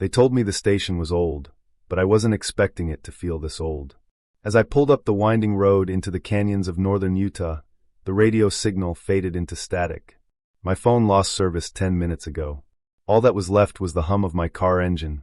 They told me the station was old, but I wasn't expecting it to feel this old. As I pulled up the winding road into the canyons of northern Utah, the radio signal faded into static. My phone lost service 10 minutes ago. All that was left was the hum of my car engine,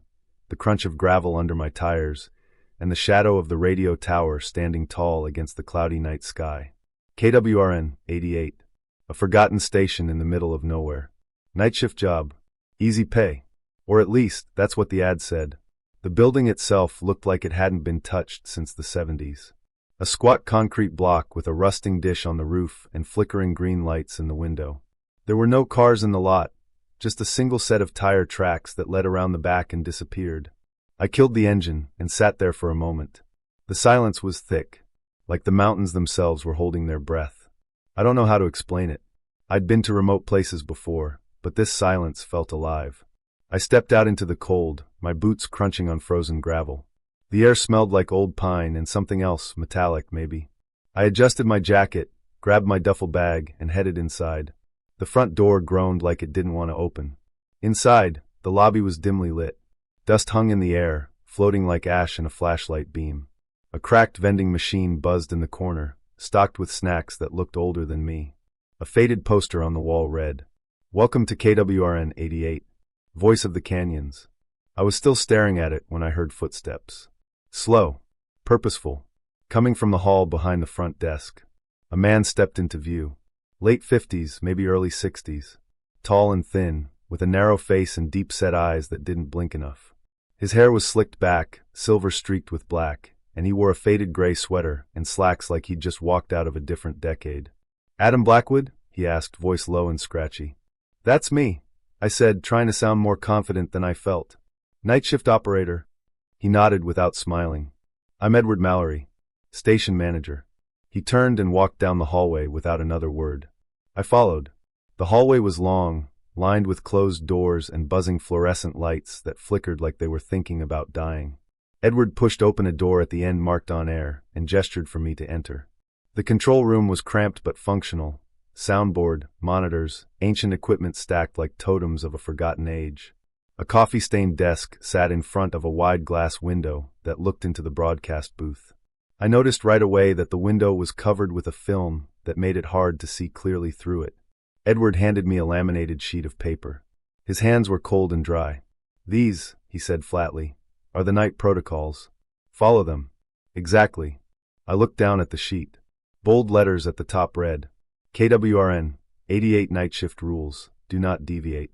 the crunch of gravel under my tires, and the shadow of the radio tower standing tall against the cloudy night sky. KWRN 88. A forgotten station in the middle of nowhere. Night shift job. Easy pay. Or at least, that's what the ad said. The building itself looked like it hadn't been touched since the 70s. A squat concrete block with a rusting dish on the roof and flickering green lights in the window. There were no cars in the lot, just a single set of tire tracks that led around the back and disappeared. I killed the engine and sat there for a moment. The silence was thick, like the mountains themselves were holding their breath. I don't know how to explain it. I'd been to remote places before, but this silence felt alive. I stepped out into the cold, my boots crunching on frozen gravel. The air smelled like old pine and something else, metallic maybe. I adjusted my jacket, grabbed my duffel bag, and headed inside. The front door groaned like it didn't want to open. Inside, the lobby was dimly lit. Dust hung in the air, floating like ash in a flashlight beam. A cracked vending machine buzzed in the corner, stocked with snacks that looked older than me. A faded poster on the wall read, "Welcome to KWRN 88. Voice of the Canyons." I was still staring at it when I heard footsteps. Slow, purposeful, coming from the hall behind the front desk. A man stepped into view. Late 50s, maybe early 60s. Tall and thin, with a narrow face and deep-set eyes that didn't blink enough. His hair was slicked back, silver streaked with black, and he wore a faded gray sweater and slacks like he'd just walked out of a different decade. "Adam Blackwood?" he asked, voice low and scratchy. "That's me," I said, trying to sound more confident than I felt. "Night shift operator." He nodded without smiling. "I'm Edward Mallory, station manager." He turned and walked down the hallway without another word. I followed. The hallway was long, lined with closed doors and buzzing fluorescent lights that flickered like they were thinking about dying. Edward pushed open a door at the end marked on air and gestured for me to enter. The control room was cramped but functional. Soundboard, monitors, ancient equipment stacked like totems of a forgotten age. A coffee-stained desk sat in front of a wide glass window that looked into the broadcast booth. I noticed right away that the window was covered with a film that made it hard to see clearly through it. Edward handed me a laminated sheet of paper. His hands were cold and dry. "These," he said flatly, "are the night protocols. Follow them." "Exactly." I looked down at the sheet. Bold letters at the top read, "KWRN, 88 Night Shift Rules, do not deviate."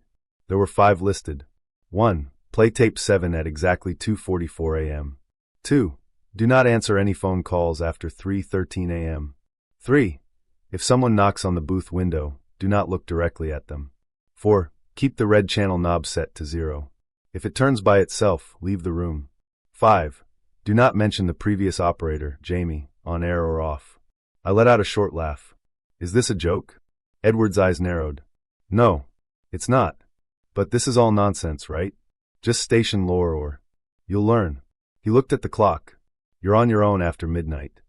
There were 5 listed. 1. Play tape 7 at exactly 2:44 a.m. 2. Do not answer any phone calls after 3:13 a.m. 3. If someone knocks on the booth window, do not look directly at them. 4. Keep the red channel knob set to 0. If it turns by itself, leave the room. 5. Do not mention the previous operator, Jamie, on air or off. I let out a short laugh. "Is this a joke?" Edward's eyes narrowed. "No, it's not. But this is all nonsense, right? Just station lore or... You'll learn." He looked at the clock. "You're on your own after midnight."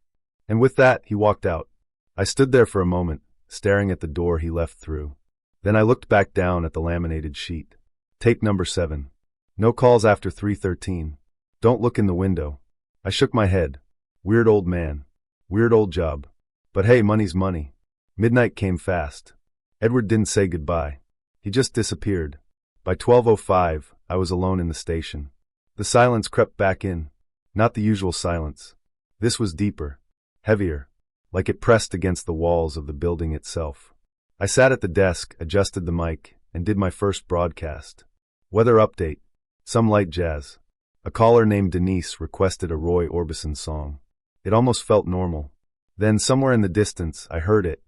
And with that, he walked out. I stood there for a moment, staring at the door he left through. Then I looked back down at the laminated sheet. Tape number 7. No calls after 3:13. Don't look in the window. I shook my head. Weird old man. Weird old job. But hey, money's money. Midnight came fast. Edward didn't say goodbye. He just disappeared. By 12:05, I was alone in the station. The silence crept back in. Not the usual silence. This was deeper, heavier, like it pressed against the walls of the building itself. I sat at the desk, adjusted the mic, and did my first broadcast. Weather update. Some light jazz. A caller named Denise requested a Roy Orbison song. It almost felt normal. Then, somewhere in the distance, I heard it.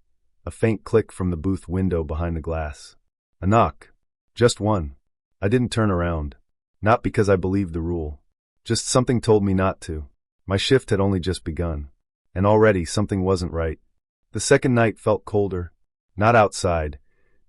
A faint click from the booth window behind the glass. A knock. Just one. I didn't turn around. Not because I believed the rule. Just something told me not to. My shift had only just begun. And already something wasn't right. The second night felt colder. Not outside.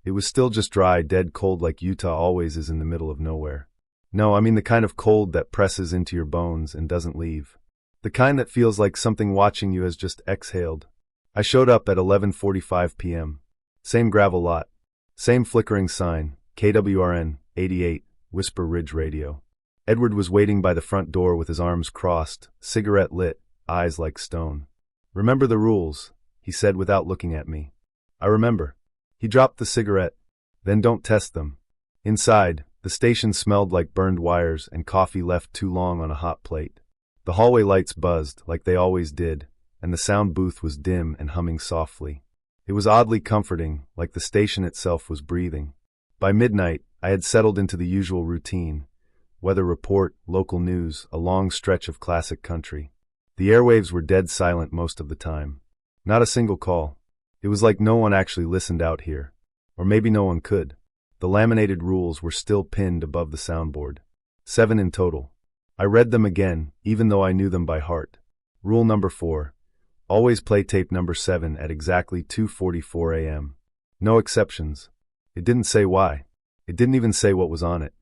It was still just dry, dead cold like Utah always is in the middle of nowhere. No, I mean the kind of cold that presses into your bones and doesn't leave. The kind that feels like something watching you has just exhaled. I showed up at 11:45 p.m. Same gravel lot. Same flickering sign, KWRN, 88, Whisper Ridge Radio. Edward was waiting by the front door with his arms crossed, cigarette lit, eyes like stone. "Remember the rules," he said without looking at me. "I remember." He dropped the cigarette. "Then don't test them." Inside, the station smelled like burned wires and coffee left too long on a hot plate. The hallway lights buzzed, like they always did, and the sound booth was dim and humming softly. It was oddly comforting, like the station itself was breathing. By midnight, I had settled into the usual routine. Weather report, local news, a long stretch of classic country. The airwaves were dead silent most of the time. Not a single call. It was like no one actually listened out here. Or maybe no one could. The laminated rules were still pinned above the soundboard. 7 in total. I read them again, even though I knew them by heart. Rule number 4. Always play tape number 7 at exactly 2:44 a.m. No exceptions. It didn't say why. It didn't even say what was on it.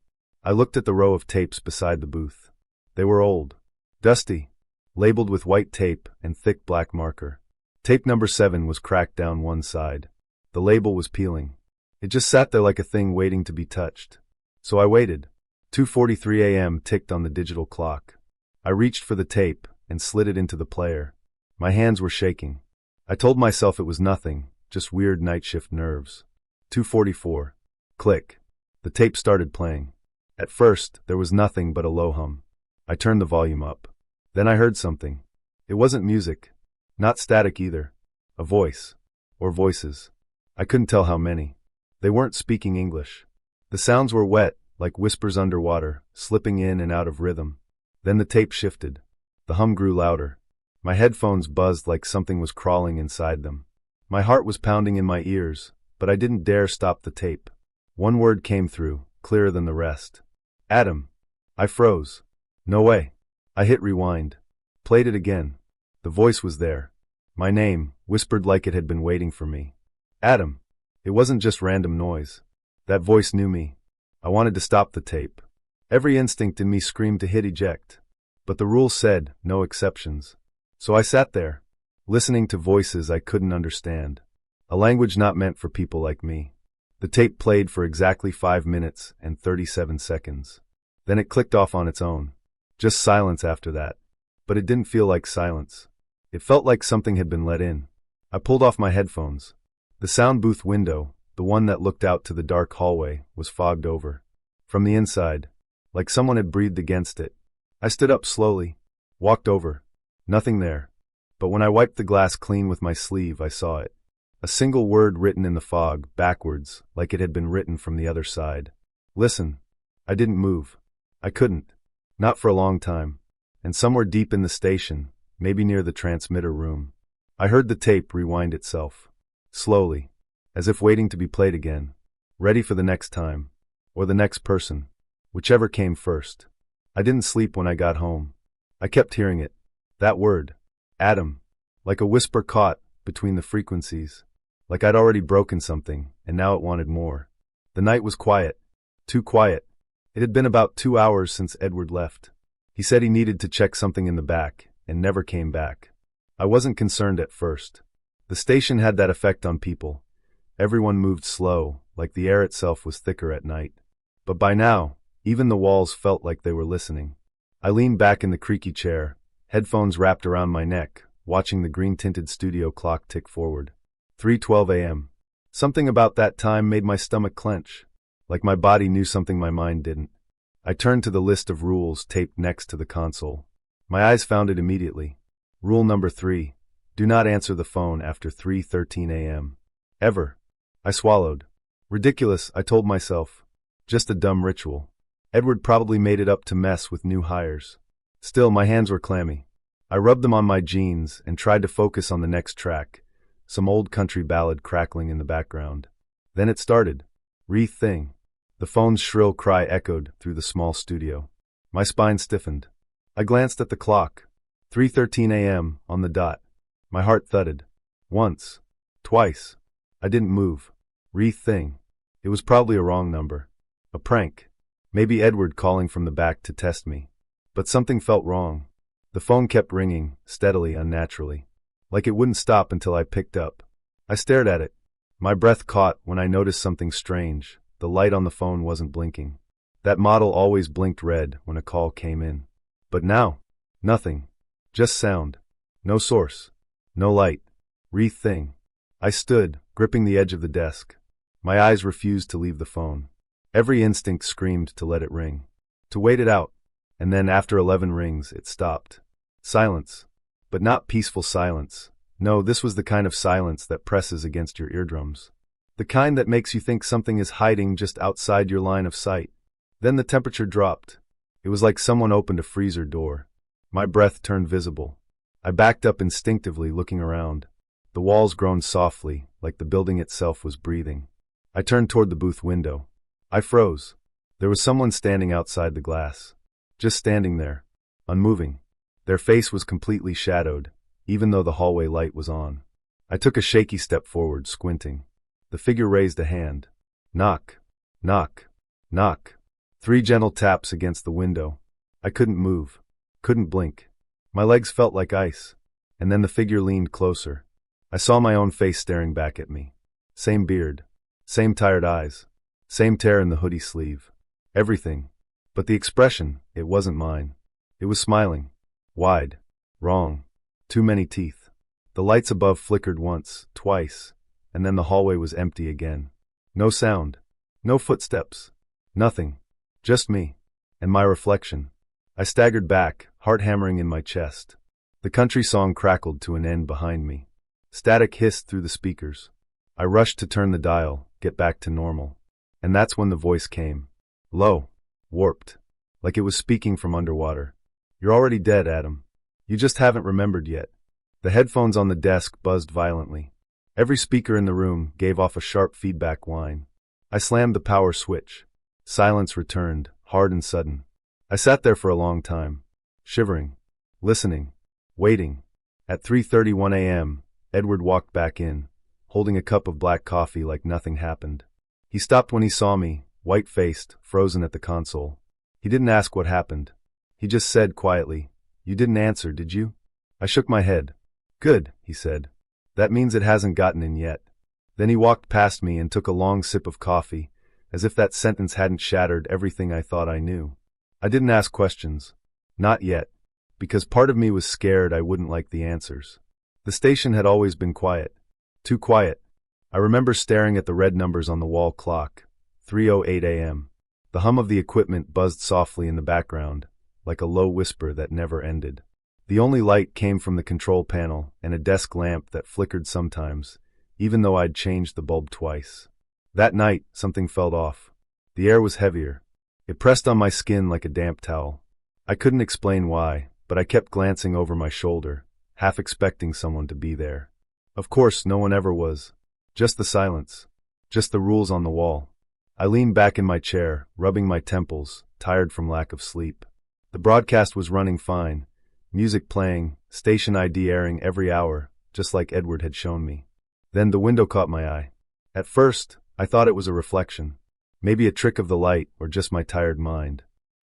I looked at the row of tapes beside the booth. They were old. Dusty. Labeled with white tape and thick black marker. Tape number 7 was cracked down one side. The label was peeling. It just sat there like a thing waiting to be touched. So I waited. 2:43 a.m. ticked on the digital clock. I reached for the tape and slid it into the player. My hands were shaking. I told myself it was nothing, just weird night shift nerves. 2:44. Click. The tape started playing. At first, there was nothing but a low hum. I turned the volume up. Then I heard something. It wasn't music. Not static either. A voice. Or voices. I couldn't tell how many. They weren't speaking English. The sounds were wet, like whispers underwater, slipping in and out of rhythm. Then the tape shifted. The hum grew louder. My headphones buzzed like something was crawling inside them. My heart was pounding in my ears, but I didn't dare stop the tape. One word came through, clearer than the rest. "Adam." I froze. No way. I hit rewind. Played it again. The voice was there. My name, whispered like it had been waiting for me. "Adam." It wasn't just random noise. That voice knew me. I wanted to stop the tape. Every instinct in me screamed to hit eject. But the rule said, no exceptions. So I sat there, listening to voices I couldn't understand. A language not meant for people like me. The tape played for exactly 5 minutes and 37 seconds. Then it clicked off on its own. Just silence after that. But it didn't feel like silence. It felt like something had been let in. I pulled off my headphones. The sound booth window, the one that looked out to the dark hallway, was fogged over. From the inside, like someone had breathed against it. I stood up slowly, walked over. Nothing there. But when I wiped the glass clean with my sleeve, I saw it. A single word written in the fog, backwards, like it had been written from the other side. "Listen." I didn't move. I couldn't. Not for a long time. And somewhere deep in the station, maybe near the transmitter room, I heard the tape rewind itself. Slowly. As if waiting to be played again. Ready for the next time. Or the next person. Whichever came first. I didn't sleep when I got home. I kept hearing it. That word. Adam. Like a whisper caught between the frequencies. Like I'd already broken something, and now it wanted more. The night was quiet. Too quiet. It had been about 2 hours since Edward left. He said he needed to check something in the back, and never came back. I wasn't concerned at first. The station had that effect on people. Everyone moved slow, like the air itself was thicker at night. But by now, even the walls felt like they were listening. I leaned back in the creaky chair, headphones wrapped around my neck, watching the green-tinted studio clock tick forward. 3:12 a.m. Something about that time made my stomach clench, like my body knew something my mind didn't. I turned to the list of rules taped next to the console. My eyes found it immediately. Rule number 3. Do not answer the phone after 3:13 a.m. Ever. I swallowed. Ridiculous, I told myself. Just a dumb ritual. Edward probably made it up to mess with new hires. Still, my hands were clammy. I rubbed them on my jeans and tried to focus on the next track, some old country ballad crackling in the background. Then it started. Thing. The phone's shrill cry echoed through the small studio. My spine stiffened. I glanced at the clock. 3:13 a.m. on the dot. My heart thudded. Once. Twice. I didn't move. Thing. It was probably a wrong number. A prank. Maybe Edward calling from the back to test me. But something felt wrong. The phone kept ringing, steadily, unnaturally. Like it wouldn't stop until I picked up. I stared at it. My breath caught when I noticed something strange. The light on the phone wasn't blinking. That model always blinked red when a call came in. But now, nothing. Just sound. No source. No light. Thing. I stood, gripping the edge of the desk. My eyes refused to leave the phone. Every instinct screamed to let it ring. To wait it out. And then after 11 rings, it stopped. Silence. But not peaceful silence. No, this was the kind of silence that presses against your eardrums. The kind that makes you think something is hiding just outside your line of sight. Then the temperature dropped. It was like someone opened a freezer door. My breath turned visible. I backed up instinctively, looking around. The walls groaned softly, like the building itself was breathing. I turned toward the booth window. I froze. There was someone standing outside the glass. Just standing there. Unmoving. Their face was completely shadowed, even though the hallway light was on. I took a shaky step forward, squinting. The figure raised a hand. Knock. Knock. Knock. 3 gentle taps against the window. I couldn't move. Couldn't blink. My legs felt like ice. And then the figure leaned closer. I saw my own face staring back at me. Same beard. Same tired eyes. Same tear in the hoodie sleeve. Everything. But the expression, it wasn't mine. It was smiling. Wide. Wrong. Too many teeth. The lights above flickered once, twice, and then the hallway was empty again. No sound. No footsteps. Nothing. Just me. And my reflection. I staggered back, heart hammering in my chest. The country song crackled to an end behind me. Static hissed through the speakers. I rushed to turn the dial, get back to normal. And that's when the voice came. Low. Warped. Like it was speaking from underwater. You're already dead, Adam. You just haven't remembered yet. The headphones on the desk buzzed violently. Every speaker in the room gave off a sharp feedback whine. I slammed the power switch. Silence returned, hard and sudden. I sat there for a long time, shivering, listening, waiting. At 3:31 a.m., Edward walked back in, holding a cup of black coffee like nothing happened. He stopped when he saw me, white-faced, frozen at the console. He didn't ask what happened. He just said quietly, "You didn't answer, did you?" I shook my head. "Good," he said. "That means it hasn't gotten in yet." Then he walked past me and took a long sip of coffee, as if that sentence hadn't shattered everything I thought I knew. I didn't ask questions. Not yet. Because part of me was scared I wouldn't like the answers. The station had always been quiet. Too quiet. I remember staring at the red numbers on the wall clock. 3:08 a.m. The hum of the equipment buzzed softly in the background, like a low whisper that never ended. The only light came from the control panel and a desk lamp that flickered sometimes, even though I'd changed the bulb twice. That night, something felt off. The air was heavier. It pressed on my skin like a damp towel. I couldn't explain why, but I kept glancing over my shoulder, half expecting someone to be there. Of course, no one ever was. Just the silence. Just the rules on the wall. I leaned back in my chair, rubbing my temples, tired from lack of sleep. The broadcast was running fine. Music playing, station ID airing every hour, just like Edward had shown me. Then the window caught my eye. At first, I thought it was a reflection. Maybe a trick of the light or just my tired mind.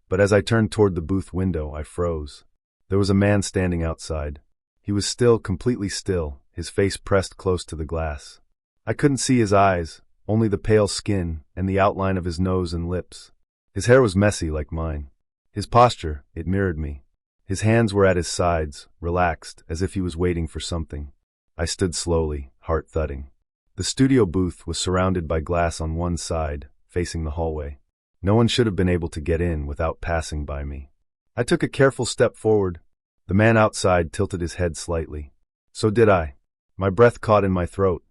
But as I turned toward the booth window, I froze. There was a man standing outside. He was still, completely still, his face pressed close to the glass. I couldn't see his eyes, only the pale skin and the outline of his nose and lips. His hair was messy like mine. His posture, it mirrored me. His hands were at his sides, relaxed, as if he was waiting for something. I stood slowly, heart thudding. The studio booth was surrounded by glass on one side, facing the hallway. No one should have been able to get in without passing by me. I took a careful step forward. The man outside tilted his head slightly. So did I. My breath caught in my throat.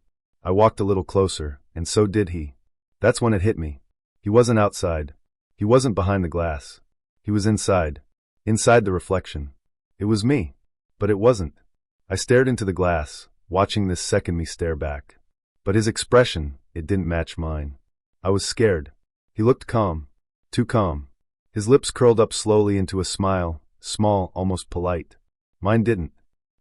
I walked a little closer, and so did he. That's when it hit me. He wasn't outside. He wasn't behind the glass. He was inside. Inside the reflection. It was me. But it wasn't. I stared into the glass, watching this second me stare back. But his expression, it didn't match mine. I was scared. He looked calm. Too calm. His lips curled up slowly into a smile, small, almost polite. Mine didn't.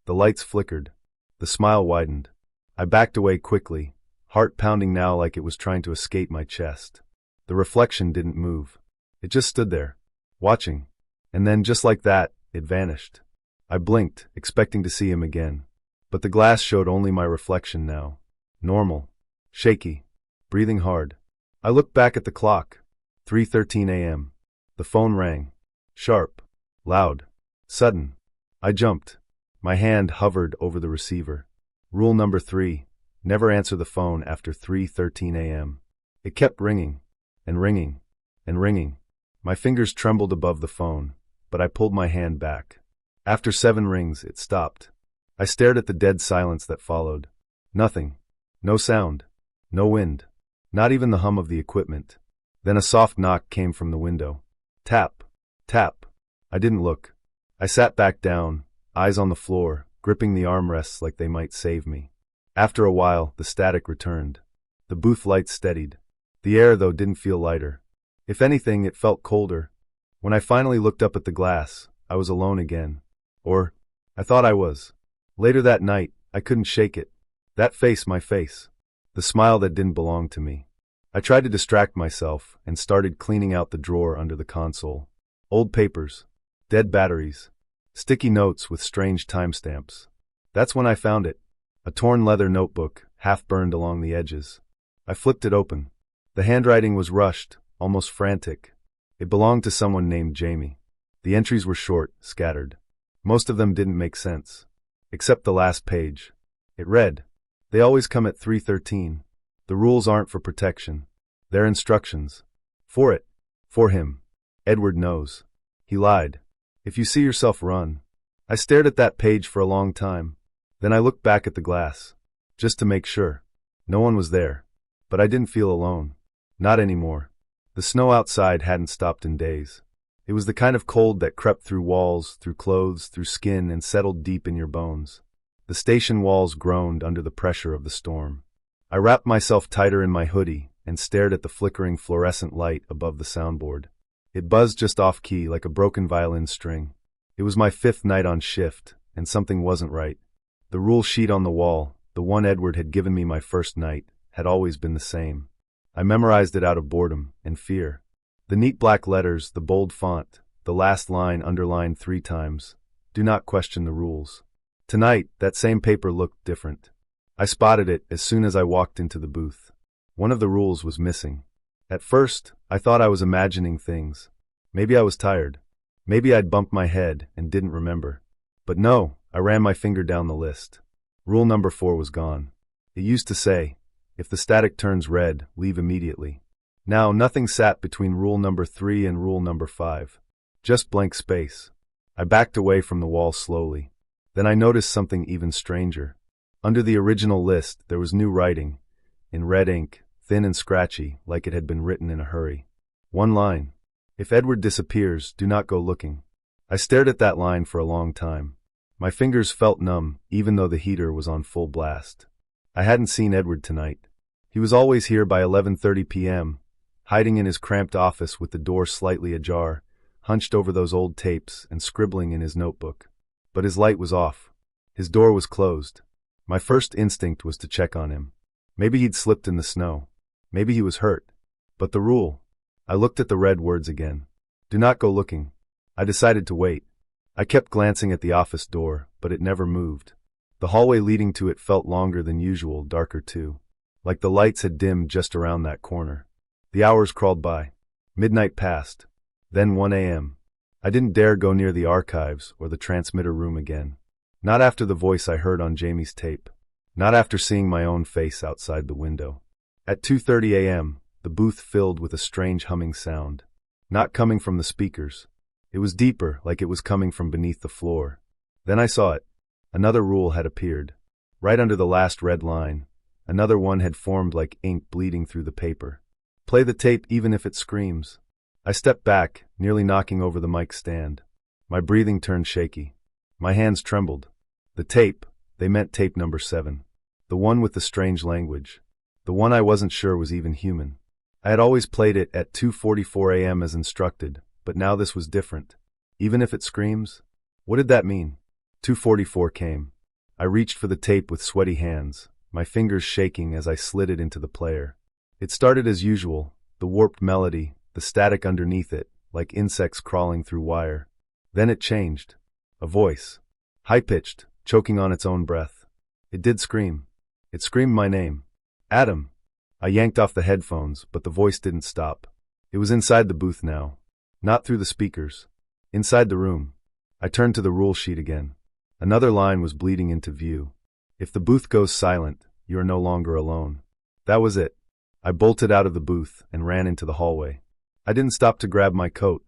The lights flickered. The smile widened. I backed away quickly, heart pounding now like it was trying to escape my chest. The reflection didn't move. It just stood there, watching. And then, just like that, it vanished. I blinked, expecting to see him again. But the glass showed only my reflection now. Normal. Shaky. Breathing hard. I looked back at the clock. 3:13 a.m. The phone rang. Sharp. Loud. Sudden. I jumped. My hand hovered over the receiver. Rule number 3. Never answer the phone after 3:13 a.m. It kept ringing. And ringing. And ringing. My fingers trembled above the phone, but I pulled my hand back. After 7 rings, it stopped. I stared at the dead silence that followed. Nothing. No sound. No wind. Not even the hum of the equipment. Then a soft knock came from the window. Tap. Tap. I didn't look. I sat back down, eyes on the floor, gripping the armrests like they might save me. After a while, the static returned. The booth lights steadied. The air, though, didn't feel lighter. If anything, it felt colder. When I finally looked up at the glass, I was alone again. Or, I thought I was. Later that night, I couldn't shake it. That face, my face. The smile that didn't belong to me. I tried to distract myself and started cleaning out the drawer under the console. Old papers. Dead batteries. Sticky notes with strange timestamps. That's when I found it. A torn leather notebook, half burned along the edges. I flipped it open. The handwriting was rushed, almost frantic. It belonged to someone named Jamie. The entries were short, scattered. Most of them didn't make sense. Except the last page. It read, "They always come at 3:13. The rules aren't for protection. They're instructions. For it. For him. Edward knows. He lied. If you see yourself, run." I stared at that page for a long time. Then I looked back at the glass. Just to make sure. No one was there. But I didn't feel alone. Not anymore. The snow outside hadn't stopped in days. It was the kind of cold that crept through walls, through clothes, through skin, and settled deep in your bones. The station walls groaned under the pressure of the storm. I wrapped myself tighter in my hoodie and stared at the flickering fluorescent light above the soundboard. It buzzed just off key like a broken violin string. It was my 5th night on shift, and something wasn't right. The rule sheet on the wall, the one Edward had given me my first night, had always been the same. I memorized it out of boredom and fear. The neat black letters, the bold font, the last line underlined 3 times. Do not question the rules. Tonight, that same paper looked different. I spotted it as soon as I walked into the booth. One of the rules was missing. At first, I thought I was imagining things. Maybe I was tired. Maybe I'd bumped my head and didn't remember. But no, I ran my finger down the list. Rule number 4 was gone. It used to say, if the static turns red, leave immediately. Now, nothing sat between rule number 3 and rule number 5. Just blank space. I backed away from the wall slowly. Then I noticed something even stranger. Under the original list, there was new writing, in red ink, thin and scratchy, like it had been written in a hurry. One line. If Edward disappears, do not go looking. I stared at that line for a long time. My fingers felt numb, even though the heater was on full blast. I hadn't seen Edward tonight. He was always here by 11:30 p.m., hiding in his cramped office with the door slightly ajar, hunched over those old tapes and scribbling in his notebook. But his light was off. His door was closed. My first instinct was to check on him. Maybe he'd slipped in the snow. Maybe he was hurt. But the rule. I looked at the red words again. Do not go looking. I decided to wait. I kept glancing at the office door, but it never moved. The hallway leading to it felt longer than usual, darker too. Like the lights had dimmed just around that corner. The hours crawled by. Midnight passed. Then 1 a.m. I didn't dare go near the archives or the transmitter room again. Not after the voice I heard on Jamie's tape. Not after seeing my own face outside the window. At 2:30 a.m., the booth filled with a strange humming sound. Not coming from the speakers. It was deeper, like it was coming from beneath the floor. Then I saw it. Another rule had appeared. Right under the last red line, another one had formed like ink bleeding through the paper. Play the tape even if it screams. I stepped back, nearly knocking over the mic stand. My breathing turned shaky. My hands trembled. The tape, they meant tape number 7. The one with the strange language. The one I wasn't sure was even human. I had always played it at 2:44 a.m. as instructed, but now this was different. Even if it screams? What did that mean? 2:44 came. I reached for the tape with sweaty hands, my fingers shaking as I slid it into the player. It started as usual, the warped melody, the static underneath it, like insects crawling through wire. Then it changed. A voice. High-pitched, choking on its own breath. It did scream. It screamed my name. Adam. I yanked off the headphones, but the voice didn't stop. It was inside the booth now. Not through the speakers. Inside the room. I turned to the rule sheet again. Another line was bleeding into view. If the booth goes silent, you are no longer alone. That was it. I bolted out of the booth and ran into the hallway. I didn't stop to grab my coat.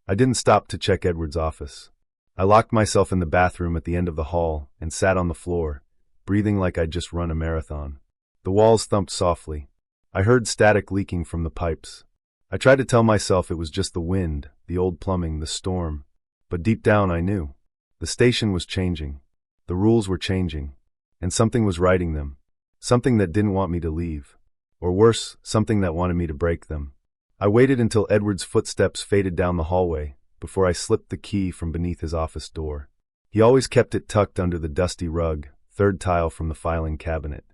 I didn't stop to check Edward's office. I locked myself in the bathroom at the end of the hall and sat on the floor, breathing like I'd just run a marathon. The walls thumped softly. I heard static leaking from the pipes. I tried to tell myself it was just the wind, the old plumbing, the storm. But deep down I knew. The station was changing. The rules were changing. And something was writing them. Something that didn't want me to leave. Or worse, something that wanted me to break them. I waited until Edward's footsteps faded down the hallway before I slipped the key from beneath his office door. He always kept it tucked under the dusty rug, third tile from the filing cabinet.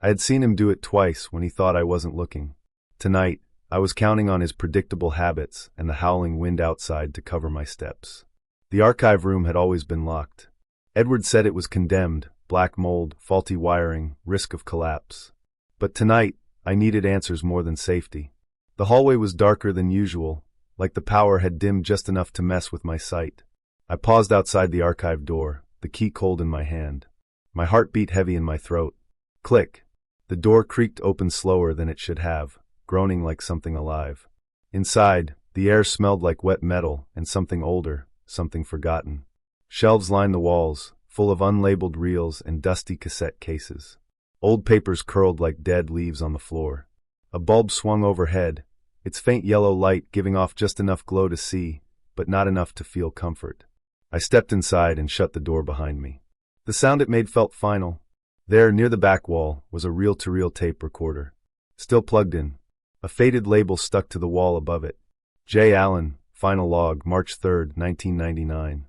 I had seen him do it twice when he thought I wasn't looking. Tonight, I was counting on his predictable habits and the howling wind outside to cover my steps. The archive room had always been locked. Edward said it was condemned, black mold, faulty wiring, risk of collapse. But tonight, I needed answers more than safety. The hallway was darker than usual, like the power had dimmed just enough to mess with my sight. I paused outside the archive door, the key cold in my hand. My heart beat heavy in my throat. Click. The door creaked open slower than it should have, groaning like something alive. Inside, the air smelled like wet metal and something older, something forgotten. Shelves lined the walls, full of unlabeled reels and dusty cassette cases. Old papers curled like dead leaves on the floor. A bulb swung overhead, its faint yellow light giving off just enough glow to see, but not enough to feel comfort. I stepped inside and shut the door behind me. The sound it made felt final. There, near the back wall, was a reel-to-reel tape recorder. Still plugged in. A faded label stuck to the wall above it. J. Allen, final log, March 3rd, 1999.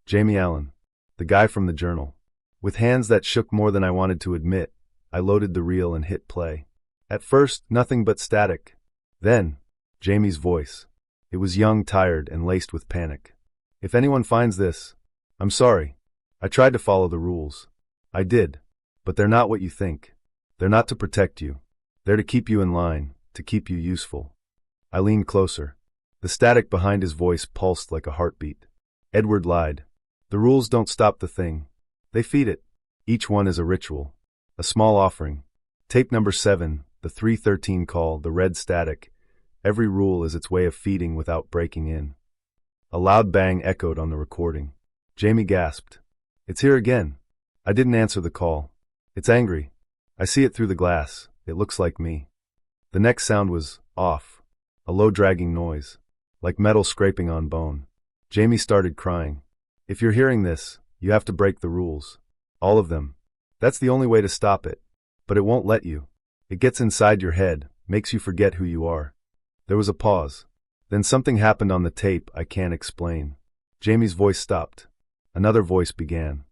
Jamie Allen. The guy from the journal. With hands that shook more than I wanted to admit, I loaded the reel and hit play. At first, nothing but static. Then, Jamie's voice. It was young, tired, and laced with panic. If anyone finds this, I'm sorry. I tried to follow the rules. I did. But they're not what you think. They're not to protect you. They're to keep you in line, to keep you useful. I leaned closer. The static behind his voice pulsed like a heartbeat. Edward lied. The rules don't stop the thing. They feed it. Each one is a ritual. A small offering. Tape number 7, the 313 call, the red static. Every rule is its way of feeding without breaking in. A loud bang echoed on the recording. Jamie gasped. It's here again. I didn't answer the call. It's angry. I see it through the glass. It looks like me. The next sound was off. A low dragging noise. Like metal scraping on bone. Jamie started crying. If you're hearing this, you have to break the rules. All of them. That's the only way to stop it. But it won't let you. It gets inside your head, makes you forget who you are. There was a pause. Then something happened on the tape I can't explain. Jamie's voice stopped. Another voice began.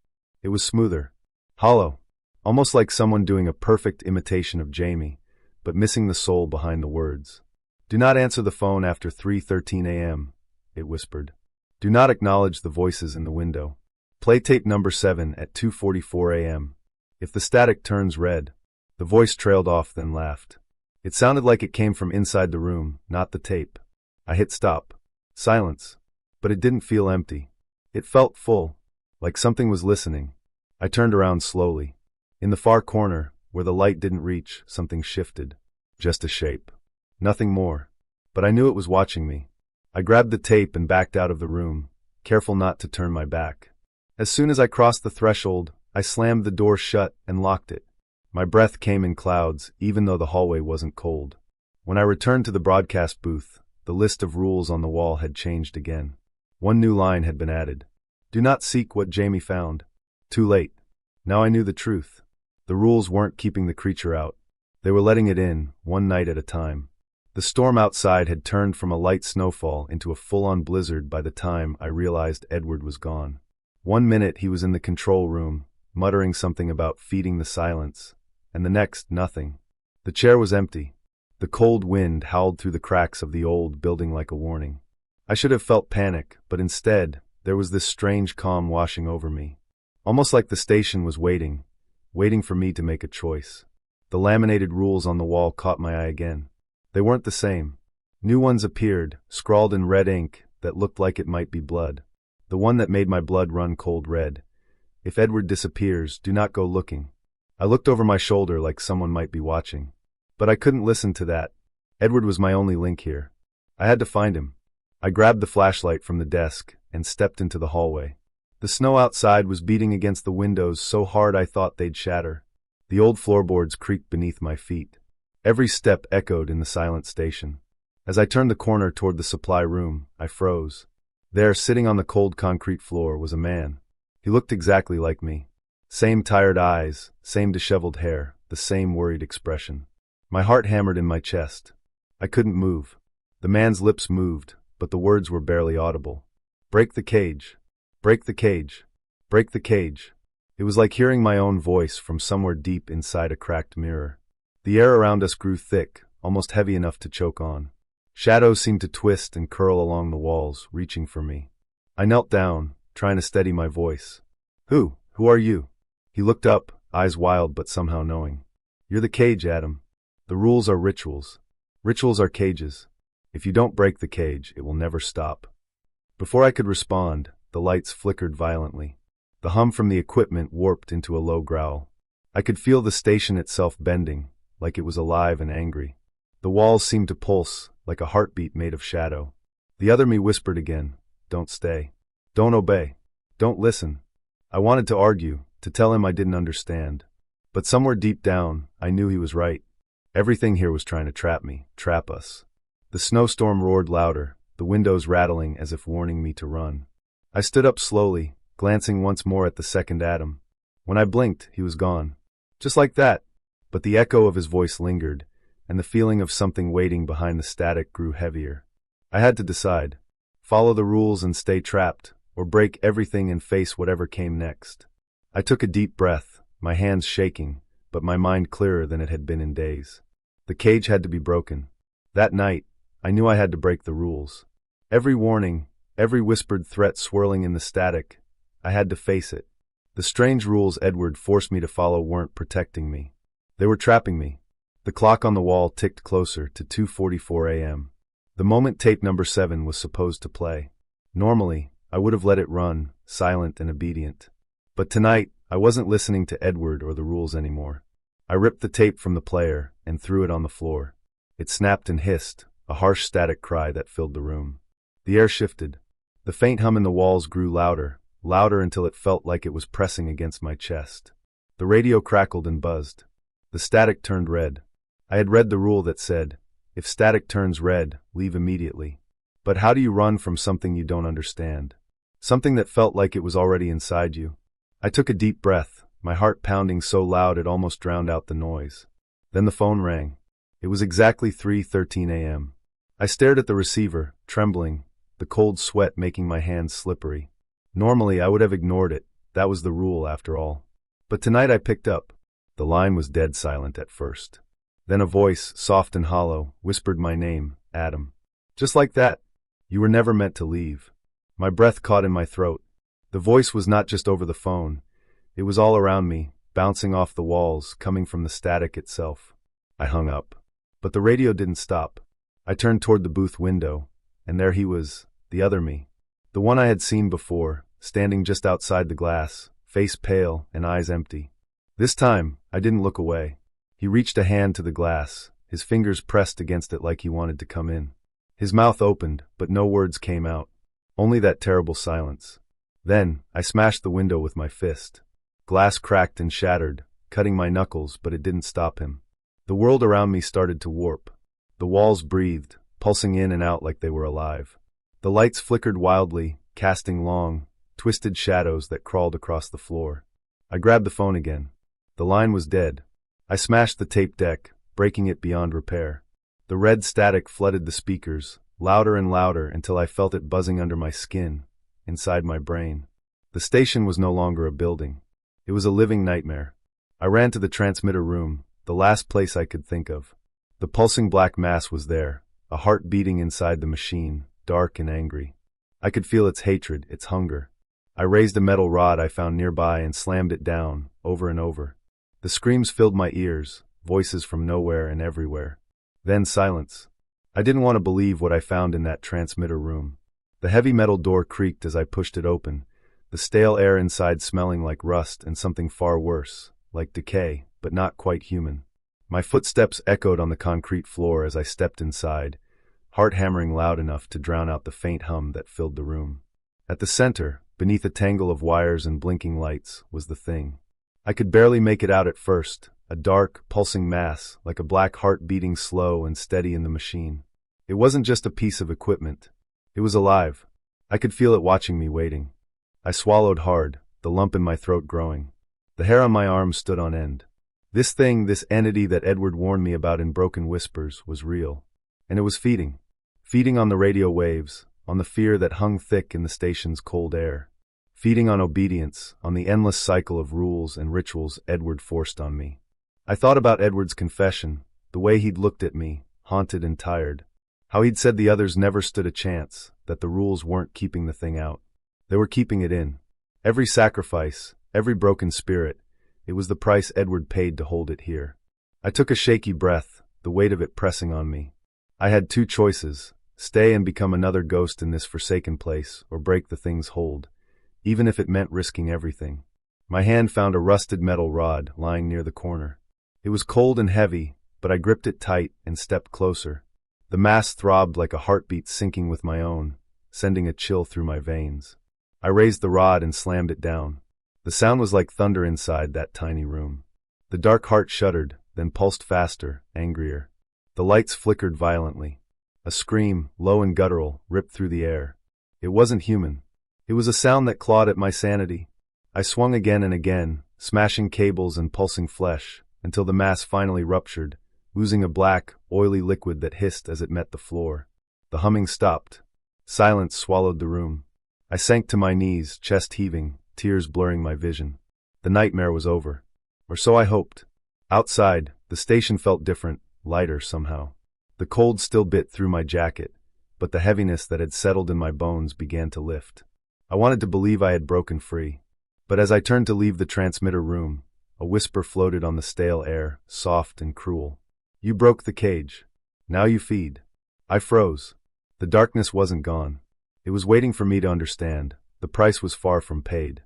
It was smoother. Hollow. Almost like someone doing a perfect imitation of Jamie, but missing the soul behind the words. Do not answer the phone after 3:13 a.m., it whispered. Do not acknowledge the voices in the window. Play tape number 7 at 2:44 a.m. If the static turns red, the voice trailed off then laughed. It sounded like it came from inside the room, not the tape. I hit stop. Silence. But it didn't feel empty. It felt full, like something was listening. I turned around slowly. In the far corner, where the light didn't reach, something shifted. Just a shape. Nothing more. But I knew it was watching me. I grabbed the tape and backed out of the room, careful not to turn my back. As soon as I crossed the threshold, I slammed the door shut and locked it. My breath came in clouds, even though the hallway wasn't cold. When I returned to the broadcast booth, the list of rules on the wall had changed again. One new line had been added. Do not seek what Jamie found. Too late. Now I knew the truth. The rules weren't keeping the creature out. They were letting it in, one night at a time. The storm outside had turned from a light snowfall into a full-on blizzard by the time I realized Edward was gone. 1 minute he was in the control room, muttering something about feeding the silence, and the next, nothing. The chair was empty. The cold wind howled through the cracks of the old building like a warning. I should have felt panic, but instead, there was this strange calm washing over me. Almost like the station was waiting for me to make a choice. The laminated rules on the wall caught my eye again. They weren't the same. New ones appeared, scrawled in red ink, that looked like it might be blood. The one that made my blood run cold red. If Edward disappears, do not go looking. I looked over my shoulder like someone might be watching. But I couldn't listen to that. Edward was my only link here. I had to find him. I grabbed the flashlight from the desk and stepped into the hallway. The snow outside was beating against the windows so hard I thought they'd shatter. The old floorboards creaked beneath my feet. Every step echoed in the silent station. As I turned the corner toward the supply room, I froze. There, sitting on the cold concrete floor, was a man. He looked exactly like me. Same tired eyes, same disheveled hair, the same worried expression. My heart hammered in my chest. I couldn't move. The man's lips moved, but the words were barely audible. Break the cage. Break the cage. Break the cage. It was like hearing my own voice from somewhere deep inside a cracked mirror. The air around us grew thick, almost heavy enough to choke on. Shadows seemed to twist and curl along the walls, reaching for me. I knelt down, trying to steady my voice. Who are you? He looked up, eyes wild but somehow knowing. You're the cage, Adam. The rules are rituals. Rituals are cages. If you don't break the cage, it will never stop. Before I could respond, the lights flickered violently. The hum from the equipment warped into a low growl. I could feel the station itself bending, like it was alive and angry. The walls seemed to pulse, like a heartbeat made of shadow. The other me whispered again, don't stay. Don't obey. Don't listen. I wanted to argue, to tell him I didn't understand. But somewhere deep down, I knew he was right. Everything here was trying to trap me, trap us. The snowstorm roared louder, the windows rattling as if warning me to run. I stood up slowly, glancing once more at the second Adam. When I blinked, he was gone. Just like that. But the echo of his voice lingered, and the feeling of something waiting behind the static grew heavier. I had to decide. Follow the rules and stay trapped, or break everything and face whatever came next. I took a deep breath, my hands shaking, but my mind clearer than it had been in days. The cage had to be broken. That night, I knew I had to break the rules. Every warning, every whispered threat swirling in the static, I had to face it. The strange rules Edward forced me to follow weren't protecting me. They were trapping me. The clock on the wall ticked closer to 2:44 a.m. The moment tape number 7 was supposed to play. Normally, I would have let it run, silent and obedient. But tonight, I wasn't listening to Edward or the rules anymore. I ripped the tape from the player and threw it on the floor. It snapped and hissed, a harsh static cry that filled the room. The air shifted. The faint hum in the walls grew louder, louder until it felt like it was pressing against my chest. The radio crackled and buzzed. The static turned red. I had read the rule that said, if static turns red, leave immediately. But how do you run from something you don't understand? Something that felt like it was already inside you. I took a deep breath, my heart pounding so loud it almost drowned out the noise. Then the phone rang. It was exactly 3:13 a.m. I stared at the receiver, trembling, the cold sweat making my hands slippery. Normally I would have ignored it, that was the rule after all. But tonight I picked up. The line was dead silent at first. Then a voice, soft and hollow, whispered my name, Adam. Just like that. You were never meant to leave. My breath caught in my throat. The voice was not just over the phone. It was all around me, bouncing off the walls, coming from the static itself. I hung up. But the radio didn't stop. I turned toward the booth window, and there he was, the other me. The one I had seen before, standing just outside the glass, face pale and eyes empty. This time, I didn't look away. He reached a hand to the glass, his fingers pressed against it like he wanted to come in. His mouth opened, but no words came out. Only that terrible silence. Then, I smashed the window with my fist. Glass cracked and shattered, cutting my knuckles, but it didn't stop him. The world around me started to warp. The walls breathed, pulsing in and out like they were alive. The lights flickered wildly, casting long, twisted shadows that crawled across the floor. I grabbed the phone again. The line was dead. I smashed the tape deck, breaking it beyond repair. The red static flooded the speakers, louder and louder until I felt it buzzing under my skin, inside my brain. The station was no longer a building. It was a living nightmare. I ran to the transmitter room, the last place I could think of. The pulsing black mass was there, a heart beating inside the machine, dark and angry. I could feel its hatred, its hunger. I raised a metal rod I found nearby and slammed it down, over and over. The screams filled my ears, voices from nowhere and everywhere. Then silence. I didn't want to believe what I found in that transmitter room. The heavy metal door creaked as I pushed it open, the stale air inside smelling like rust and something far worse, like decay, but not quite human. My footsteps echoed on the concrete floor as I stepped inside, heart hammering loud enough to drown out the faint hum that filled the room. At the center, beneath a tangle of wires and blinking lights, was the thing. I could barely make it out at first, a dark, pulsing mass, like a black heart beating slow and steady in the machine. It wasn't just a piece of equipment. It was alive. I could feel it watching me, waiting. I swallowed hard, the lump in my throat growing. The hair on my arm stood on end. This thing, this entity that Edward warned me about in broken whispers, was real. And it was feeding. Feeding on the radio waves, on the fear that hung thick in the station's cold air. Feeding on obedience, on the endless cycle of rules and rituals Edward forced on me. I thought about Edward's confession, the way he'd looked at me, haunted and tired. How he'd said the others never stood a chance, that the rules weren't keeping the thing out. They were keeping it in. Every sacrifice, every broken spirit, it was the price Edward paid to hold it here. I took a shaky breath, the weight of it pressing on me. I had two choices, stay and become another ghost in this forsaken place, or break the thing's hold, even if it meant risking everything. My hand found a rusted metal rod lying near the corner. It was cold and heavy, but I gripped it tight and stepped closer. The mass throbbed like a heartbeat syncing with my own, sending a chill through my veins. I raised the rod and slammed it down. The sound was like thunder inside that tiny room. The dark heart shuddered, then pulsed faster, angrier. The lights flickered violently. A scream, low and guttural, ripped through the air. It wasn't human. It was a sound that clawed at my sanity. I swung again and again, smashing cables and pulsing flesh, until the mass finally ruptured, oozing a black, oily liquid that hissed as it met the floor. The humming stopped. Silence swallowed the room. I sank to my knees, chest heaving, tears blurring my vision. The nightmare was over. Or so I hoped. Outside, the station felt different, lighter somehow. The cold still bit through my jacket, but the heaviness that had settled in my bones began to lift. I wanted to believe I had broken free. But as I turned to leave the transmitter room, a whisper floated on the stale air, soft and cruel. You broke the cage. Now you feed. I froze. The darkness wasn't gone. It was waiting for me to understand. The price was far from paid.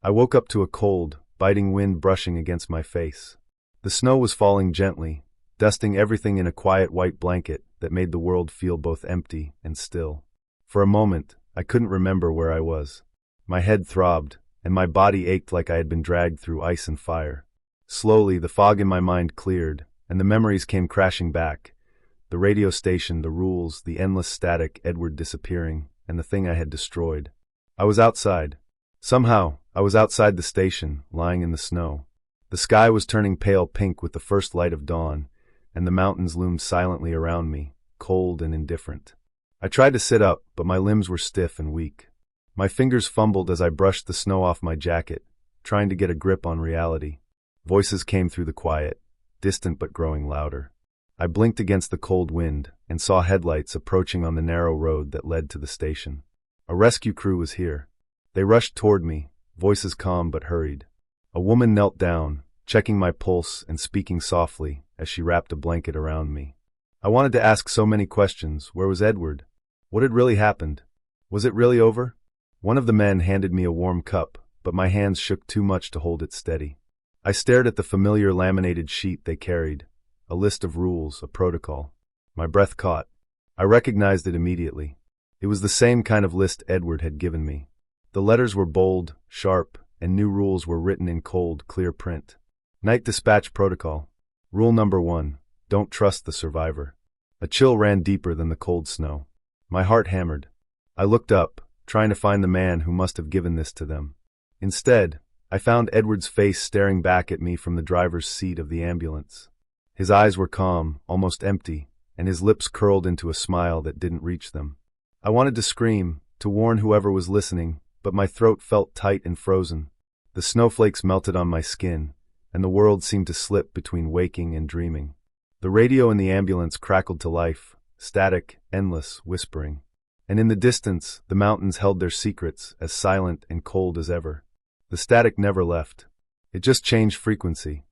I woke up to a cold, biting wind brushing against my face. The snow was falling gently, dusting everything in a quiet white blanket that made the world feel both empty and still. For a moment, I couldn't remember where I was. My head throbbed, and my body ached like I had been dragged through ice and fire. Slowly, the fog in my mind cleared, and the memories came crashing back. The radio station, the rules, the endless static, Edward disappearing, and the thing I had destroyed. I was outside. Somehow, I was outside the station, lying in the snow. The sky was turning pale pink with the first light of dawn, and the mountains loomed silently around me, cold and indifferent. I tried to sit up, but my limbs were stiff and weak. My fingers fumbled as I brushed the snow off my jacket, trying to get a grip on reality. Voices came through the quiet, distant but growing louder. I blinked against the cold wind and saw headlights approaching on the narrow road that led to the station. A rescue crew was here. They rushed toward me, voices calm but hurried. A woman knelt down, checking my pulse and speaking softly as she wrapped a blanket around me. I wanted to ask so many questions. Where was Edward? What had really happened? Was it really over? One of the men handed me a warm cup, but my hands shook too much to hold it steady. I stared at the familiar laminated sheet they carried, a list of rules, a protocol. My breath caught. I recognized it immediately. It was the same kind of list Edward had given me. The letters were bold, sharp, and new rules were written in cold, clear print. Night Dispatch Protocol. Rule number 1, don't trust the survivor. A chill ran deeper than the cold snow. My heart hammered. I looked up, trying to find the man who must have given this to them. Instead, I found Edward's face staring back at me from the driver's seat of the ambulance. His eyes were calm, almost empty, and his lips curled into a smile that didn't reach them. I wanted to scream, to warn whoever was listening, but my throat felt tight and frozen. The snowflakes melted on my skin, and the world seemed to slip between waking and dreaming. The radio in the ambulance crackled to life, static, endless, whispering. And in the distance, the mountains held their secrets, as silent and cold as ever. The static never left. It just changed frequency.